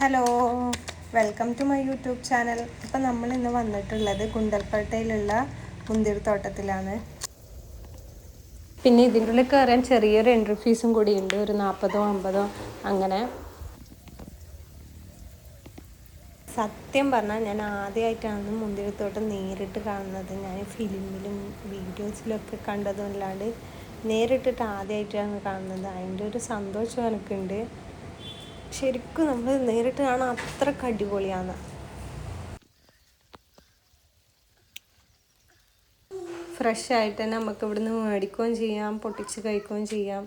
Hello, welcome to my YouTube channel. ഇപ്പം നമ്മൾ ഇന്ന് വന്നിട്ടുള്ളത് ഗുണ്ടൽപേട്ടയിലുള്ള മുന്തിരിത്തോട്ടത്തിലാണ്. പിന്നെ ഇതിൻ്റെ ഉള്ളിൽ കയറാൻ ചെറിയൊരു എൻട്രി ഫീസും കൂടി ഉണ്ട്, ഒരു 40-50 അങ്ങനെ. സത്യം പറഞ്ഞാൽ ഞാൻ ആദ്യമായിട്ടാണ് മുന്തിരിത്തോട്ടം നേരിട്ട് കാണുന്നത്. ഞാൻ ഫിലിമിലും വീഡിയോസിലൊക്കെ കണ്ടതല്ലാണ്ട് നേരിട്ടിട്ട് ആദ്യമായിട്ടാണ് കാണുന്നത്. അതിൻ്റെ ഒരു സന്തോഷം എനിക്കുണ്ട്. ശരിക്കും നമ്മൾ നേരിട്ട് കാണാൻ അത്രയ്ക്ക് അടിപൊളിയാണ്. ഫ്രഷ് ആയിട്ട് തന്നെ നമുക്ക് ഇവിടുന്ന് മേടിക്കുകയും ചെയ്യാം, പൊട്ടിച്ച് കഴിക്കുകയും ചെയ്യാം,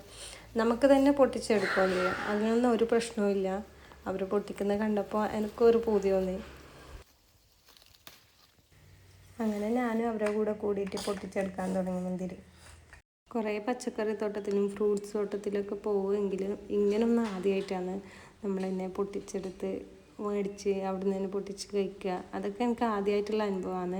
നമുക്ക് തന്നെ പൊട്ടിച്ചെടുക്കുകയും ചെയ്യാം. അതിനൊന്നും ഒരു പ്രശ്നവും. അവർ പൊട്ടിക്കുന്നത് കണ്ടപ്പോൾ എനിക്കൊരു പൂതി തോന്നി. അങ്ങനെ ഞാനും അവരുടെ കൂടെ കൂടിയിട്ട് പൊട്ടിച്ചെടുക്കാൻ തുടങ്ങി മുന്തിരി. കുറേ പച്ചക്കറി തോട്ടത്തിലും ഫ്രൂട്ട്സ് തോട്ടത്തിലൊക്കെ പോവുമെങ്കിലും ഇങ്ങനൊന്നും ആദ്യമായിട്ടാണ് നമ്മളെന്നെ പൊട്ടിച്ചെടുത്ത് മേടിച്ച് അവിടെ നിന്ന് പൊട്ടിച്ച് കഴിക്കുക. അതൊക്കെ എനിക്ക് ആദ്യമായിട്ടുള്ള അനുഭവമാണ്.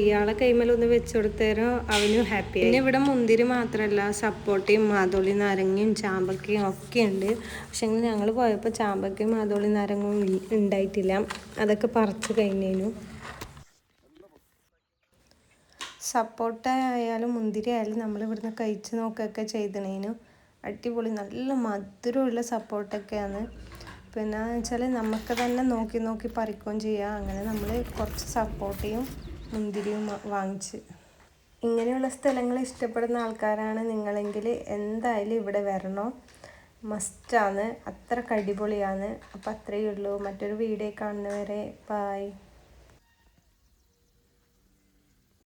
ഇയാളെ കൈമേലൊന്ന് വെച്ച് കൊടുത്തേരോ അവനും ഹാപ്പി. പിന്നെ ഇവിടെ മുന്തിരി മാത്രമല്ല, സപ്പോട്ടയും മാതോളി നാരങ്ങയും ചാമ്പക്കയും ഒക്കെ ഉണ്ട്. പക്ഷെ ഞങ്ങൾ പോയപ്പോൾ ചാമ്പക്കയും മാതോളി നാരങ്ങയും ഉണ്ടായിട്ടില്ല. അതൊക്കെ പറിച്ച് കഴിഞ്ഞേനു. സപ്പോട്ട ആയാലും മുന്തിരി ആയാലും നമ്മൾ ഇവിടുന്ന് കഴിച്ച് നോക്കുകയൊക്കെ ചെയ്തണേനു. അടിപൊളി നല്ല മധുരമുള്ള സപ്പോട്ടൊക്കെയാണ്. പിന്നെ വെച്ചാൽ നമുക്ക് തന്നെ നോക്കി നോക്കി പറിക്കുകയും ചെയ്യാം. അങ്ങനെ നമ്മൾ കുറച്ച് സപ്പോട്ടയും മുന്തിരിയും വാങ്ങിച്ച്. ഇങ്ങനെയുള്ള സ്ഥലങ്ങൾ ഇഷ്ടപ്പെടുന്ന ആൾക്കാരാണ് നിങ്ങളെങ്കിൽ എന്തായാലും ഇവിടെ വരണോ, മസ്റ്റാണ്. അത്ര അടിപൊളിയാണ്. അപ്പം അത്രയേ ഉള്ളൂ. മറ്റൊരു വീഡിയോ കാണുന്നവരെ ബൈ.